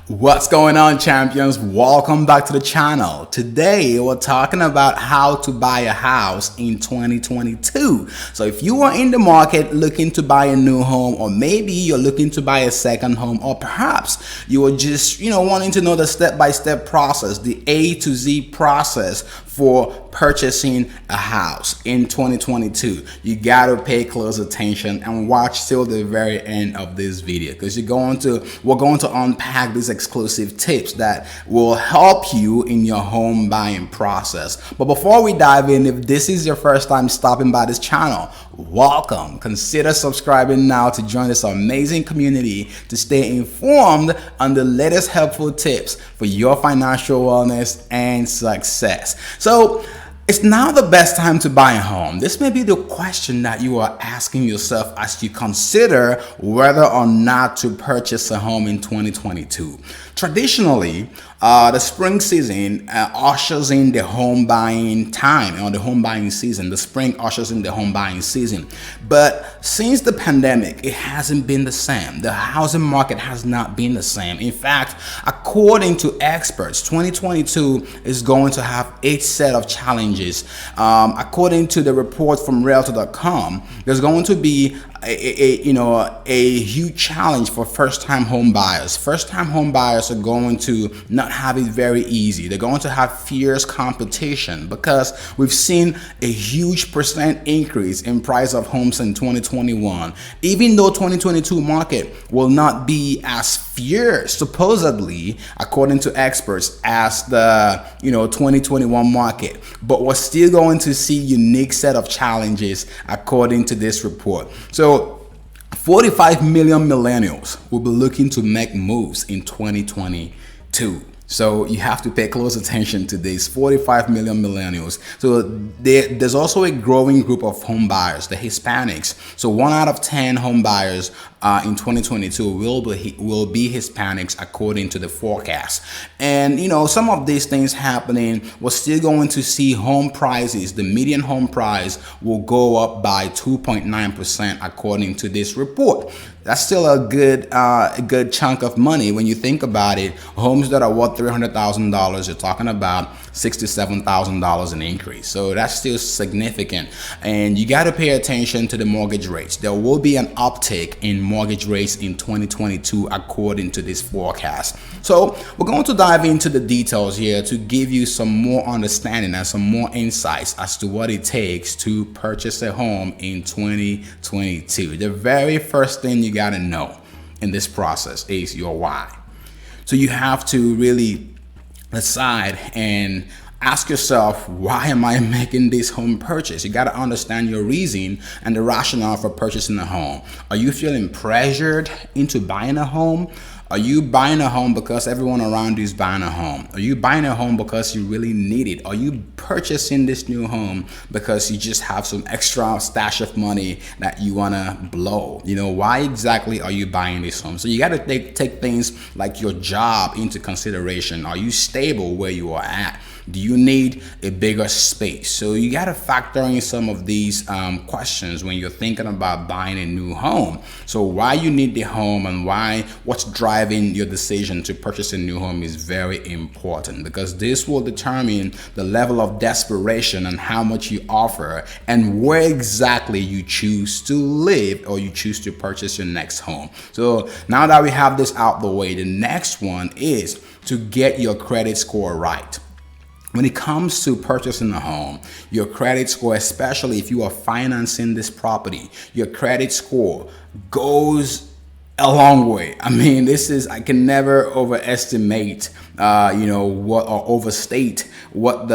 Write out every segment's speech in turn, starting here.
What's going on, champions? Welcome back to the channel. Today we're talking about how to buy a house in 2022. So if you are in the market looking to buy a new home, or maybe you're looking to buy a second home, or perhaps you are just wanting to know the step-by-step process, the A to Z process for purchasing a house in 2022, you gotta pay close attention and watch till the very end of this video, because we're going to unpack these exclusive tips that will help you in your home buying process. But before we dive in, if this is your first time stopping by this channel, welcome. Consider subscribing now to join this amazing community to stay informed on the latest helpful tips for your financial wellness and success. So it's now the best time to buy a home. This may be the question that you are asking yourself as you consider whether or not to purchase a home in 2022. Traditionally, the spring season ushers in the home buying time, or the home buying season. The spring ushers in the home buying season. But since the pandemic, it hasn't been the same. The housing market has not been the same. In fact, according to experts, 2022 is going to have a set of challenges. According to the report from Realtor.com, there's going to be a huge challenge for first-time home buyers. First-time home buyers are going to not have it very easy. They're going to have fierce competition because we've seen a huge percent increase in price of homes in 2021. Even though 2022 market will not be as fierce, supposedly, according to experts, as the 2021 market, but we're still going to see unique set of challenges according to this report. So 45 million millennials will be looking to make moves in 2022. So you have to pay close attention to this. 45 million millennials. So there's also a growing group of home buyers, the Hispanics. So 1 out of 10 home buyers in 2022 will be Hispanics, according to the forecast. And some of these things happening, we're still going to see home prices. The median home price will go up by 2.9%, according to this report. That's still a good chunk of money when you think about it. Homes that are worth $300,000, you're talking about $67,000 in increase. So that's still significant. And you got to pay attention to the mortgage rates. There will be an uptick in mortgage rates in 2022, according to this forecast. So we're going to dive into the details here to give you some more understanding and some more insights as to what it takes to purchase a home in 2022. The very first thing you got to know in this process is your why. So you have to really decide and ask yourself, why am I making this home purchase? You got to understand your reason and the rationale for purchasing a home. Are you feeling pressured into buying a home? Are you buying a home because everyone around you is buying a home? Are you buying a home because you really need it? Are you purchasing this new home because you just have some extra stash of money that you want to blow? Why exactly are you buying this home? So you got to take things like your job into consideration. Are you stable where you are at? Do you need a bigger space? So you got to factor in some of these questions when you're thinking about buying a new home. So why you need the home and what's driving your decision to purchase a new home is very important, because this will determine the level of desperation and how much you offer and where exactly you choose to live or you choose to purchase your next home. So now that we have this out the way, the next one is to get your credit score right. When it comes to purchasing a home, your credit score, especially if you are financing this property, your credit score goes a long way. I mean, I can never overestimate, or overstate what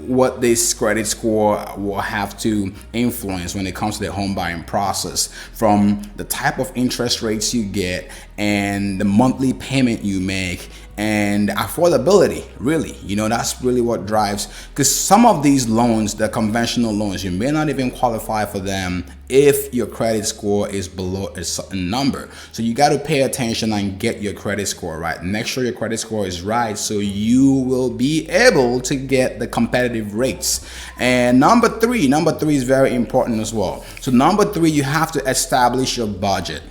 what this credit score will have to influence when it comes to the home buying process, from the type of interest rates you get and the monthly payment you make and affordability. Really, that's really what drives, because some of these loans, the conventional loans, you may not even qualify for them if your credit score is below a certain number. So you got to pay attention and get your credit score right. Make sure your credit score is right so you will be able to get the competitive rates. And number three is very important as well. So number three, you have to establish your budget.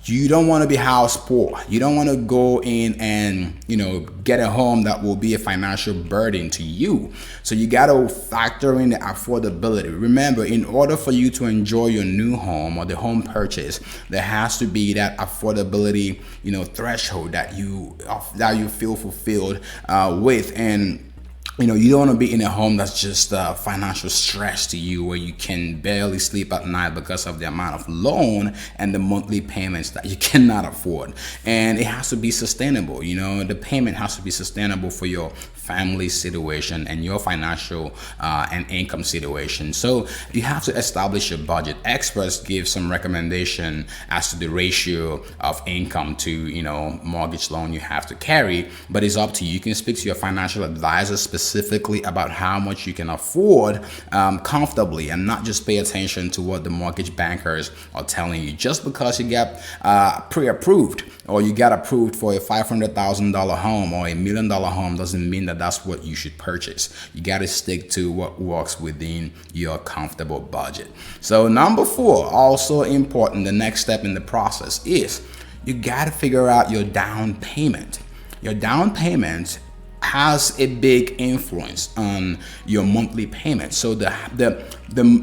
You don't want to be house poor. You don't want to go in and, get a home that will be a financial burden to you. So you got to factor in the affordability. Remember, in order for you to enjoy your new home or the home purchase, there has to be that affordability, threshold that you feel fulfilled with. And you don't want to be in a home that's just financial stress to you, where you can barely sleep at night because of the amount of loan and the monthly payments that you cannot afford. And it has to be sustainable. The payment has to be sustainable for your family situation and your financial and income situation. So you have to establish your budget. Experts give some recommendation as to the ratio of income to mortgage loan you have to carry, but it's up to you. You can speak to your financial advisor specifically about how much you can afford comfortably, and not just pay attention to what the mortgage bankers are telling you. Just because you got pre-approved or you got approved for a $500,000 home or $1 million home doesn't mean that that's what you should purchase. You got to stick to what works within your comfortable budget. So number 4, also important, the next step in the process is you got to figure out your down payment. Your down payment has a big influence on your monthly payment. So the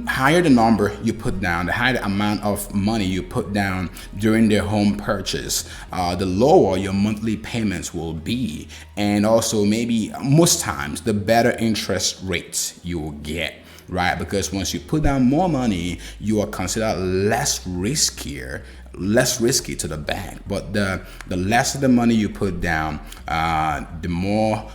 higher the number you put down, the higher the amount of money you put down during the home purchase, the lower your monthly payments will be. And also, maybe most times, the better interest rates you will get. Right? Because once you put down more money, you are considered less risky to the bank. But the less of the money you put down, the more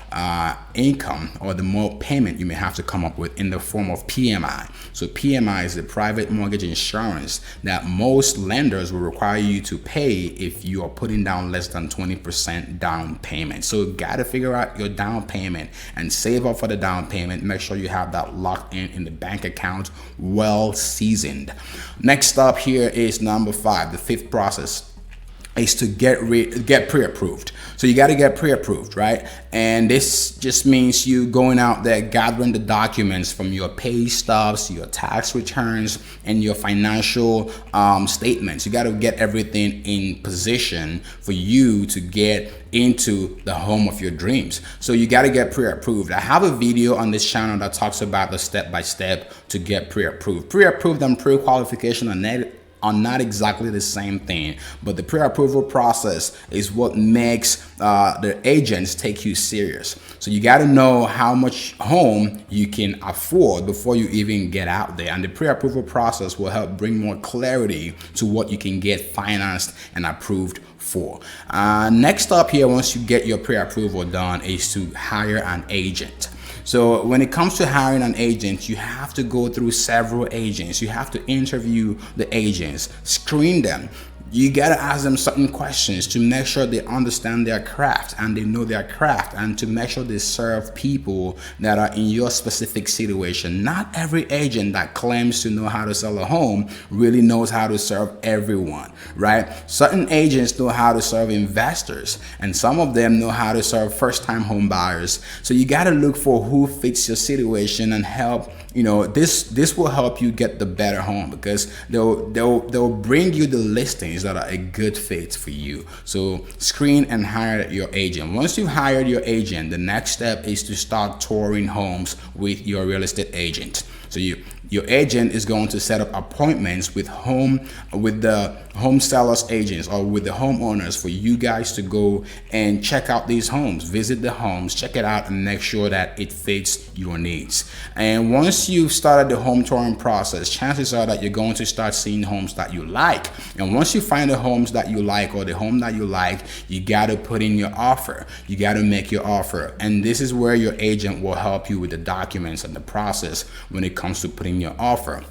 income or the more payment you may have to come up with in the form of PMI. So PMI is the private mortgage insurance that most lenders will require you to pay if you are putting down less than 20% down payment. So you got to figure out your down payment and save up for the down payment. Make sure you have that locked in the bank account, well seasoned. Next up here is number 5, the 5th process is to get pre-approved. So you got to get pre-approved, right? And this just means you going out there gathering the documents from your pay stubs, your tax returns, and your financial statements. You got to get everything in position for you to get into the home of your dreams. So you got to get pre-approved. I have a video on this channel that talks about the step-by-step to get pre-approved. Pre-approved and pre-qualification are not exactly the same thing, but the pre-approval process is what makes the agents take you serious. So you got to know how much home you can afford before you even get out there, and the pre-approval process will help bring more clarity to what you can get financed and approved for. Next up here, once you get your pre-approval done, is to hire an agent. So when it comes to hiring an agent, you have to go through several agents. You have to interview the agents, screen them. You got to ask them certain questions to make sure they understand their craft and they know their craft, and to make sure they serve people that are in your specific situation. Not every agent that claims to know how to sell a home really knows how to serve everyone, right? Certain agents know how to serve investors, and some of them know how to serve first-time home buyers. So you got to look for who fits your situation and help. This will help you get the better home, because they'll bring you the listings that are a good fit for you. So screen and hire your agent. Once you've hired your agent, the next step is to start touring homes with your real estate agent. So your agent is going to set up appointments with the home sellers agents or with the homeowners for you guys to go and check out these homes, visit the homes, check it out, and make sure that it fits your needs. And once you've started the home touring process, chances are that you're going to start seeing homes that you like. And once you find the homes that you like or the home that you like, you got to put in your offer. You got to make your offer. And this is where your agent will help you with the documents and the process when it comes to putting your offer.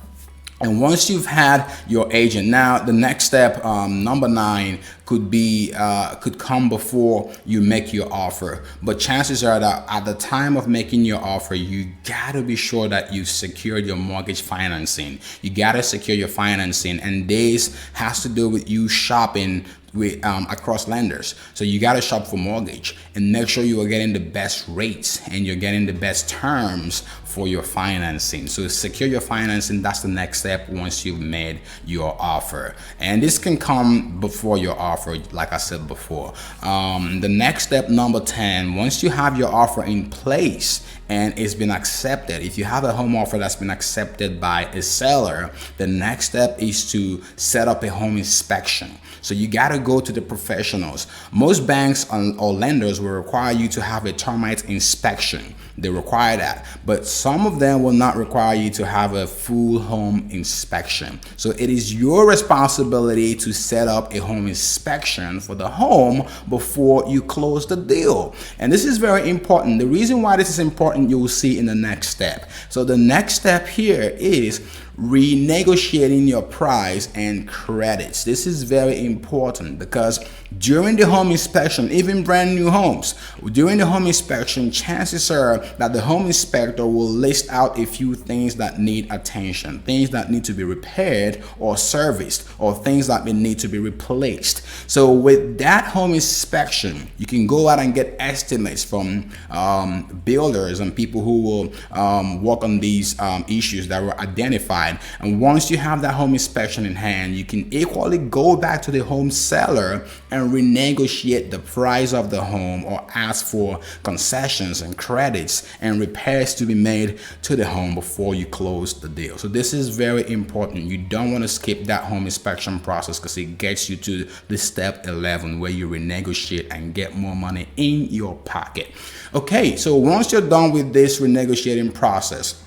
And once you've had your agent, now the next step, number 9, could come before you make your offer. But chances are that at the time of making your offer, you gotta be sure that you've secured your mortgage financing. You gotta secure your financing, and this has to do with you shopping with across lenders. So you got to shop for mortgage and make sure you are getting the best rates and you're getting the best terms for your financing. So secure your financing. That's the next step once you've made your offer, and this can come before your offer, like I said before. The next step, number 10, once you have your offer in place and it's been accepted, if you have a home offer that's been accepted by a seller, the next step is to set up a home inspection. So you got to go to the professionals. Most banks or lenders will require you to have a termite inspection. They require that, but some of them will not require you to have a full home inspection. So it is your responsibility to set up a home inspection for the home before you close the deal. And this is very important. The reason why this is important, you will see in the next step. So the next step here is renegotiating your price and credits. This is very important because during the home inspection, even brand new homes, during the home inspection, chances are that the home inspector will list out a few things that need attention, things that need to be repaired or serviced, or things that may need to be replaced. So with that home inspection, you can go out and get estimates from builders and people who will work on these issues that were identified. And once you have that home inspection in hand, you can equally go back to the home seller and renegotiate the price of the home or ask for concessions and credits and repairs to be made to the home before you close the deal. So this is very important. You don't want to skip that home inspection process because it gets you to the step 11 where you renegotiate and get more money in your pocket. Okay, so once you're done with this renegotiating process,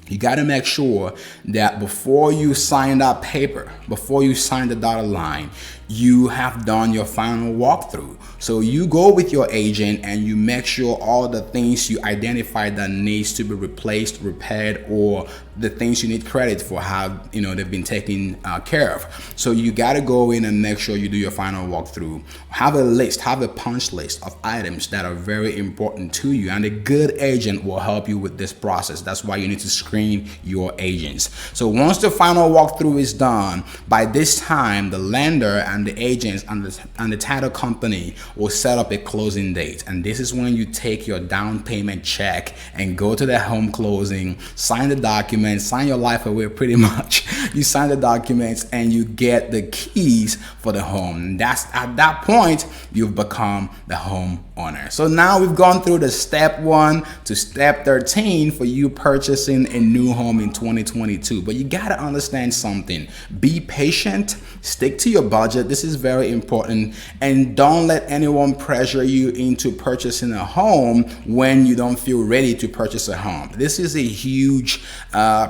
you got to make sure that before you sign that paper, before you sign the dotted line, you have done your final walkthrough. So you go with your agent and you make sure all the things you identified that needs to be replaced, repaired, or the things you need credit for have, they've been taken care of. So you got to go in and make sure you do your final walkthrough. Have a list, have a punch list of items that are very important to you, and a good agent will help you with this process. That's why you need to screen your agents. So once the final walkthrough is done, by this time the lender and the agents and the title company will set up a closing date, and this is when you take your down payment check and go to the home closing, sign the documents, sign your life away pretty much. You sign the documents and you get the keys for the home. And that's at that point you've become the home owner. So now we've gone through the step 1 to step 13 for you purchasing a new home in 2022. But you got to understand something. Be patient, stick to your budget. This is very important, and don't let anyone pressure you into purchasing a home when you don't feel ready to purchase a home. This is a huge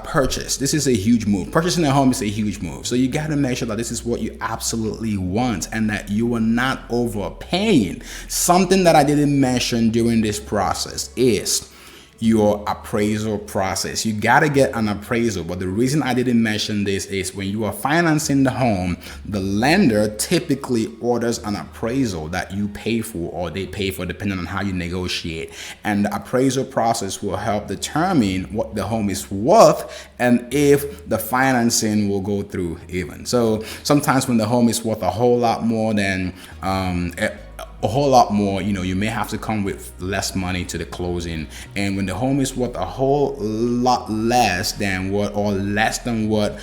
purchase. This is a huge move. Purchasing a home is a huge move. So you got to make sure that this is what you absolutely want and that you are not overpaying. Something that I didn't mention during this process is your appraisal process. You got to get an appraisal, but the reason I didn't mention this is when you are financing the home, the lender typically orders an appraisal that you pay for or they pay for, depending on how you negotiate. And the appraisal process will help determine what the home is worth and if the financing will go through even. So sometimes when the home is worth a whole lot more than you may have to come with less money to the closing. And when the home is worth a whole lot less than what, or less than what,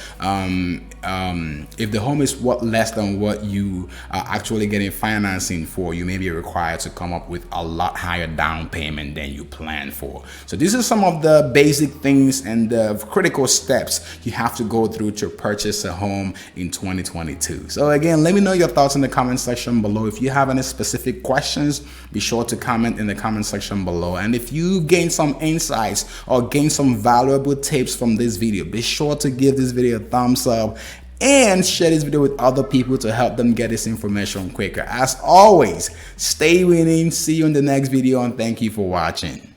if the home is worth less than what you are actually getting financing for, you may be required to come up with a lot higher down payment than you planned for. So these are some of the basic things and the critical steps you have to go through to purchase a home in 2022. So again, let me know your thoughts in the comment section below. If you have any specific questions, be sure to comment in the comment section below. And if you gain some insights or gain some valuable tips from this video, be sure to give this video a thumbs up and share this video with other people to help them get this information quicker. As always, stay winning. See you in the next video, and thank you for watching.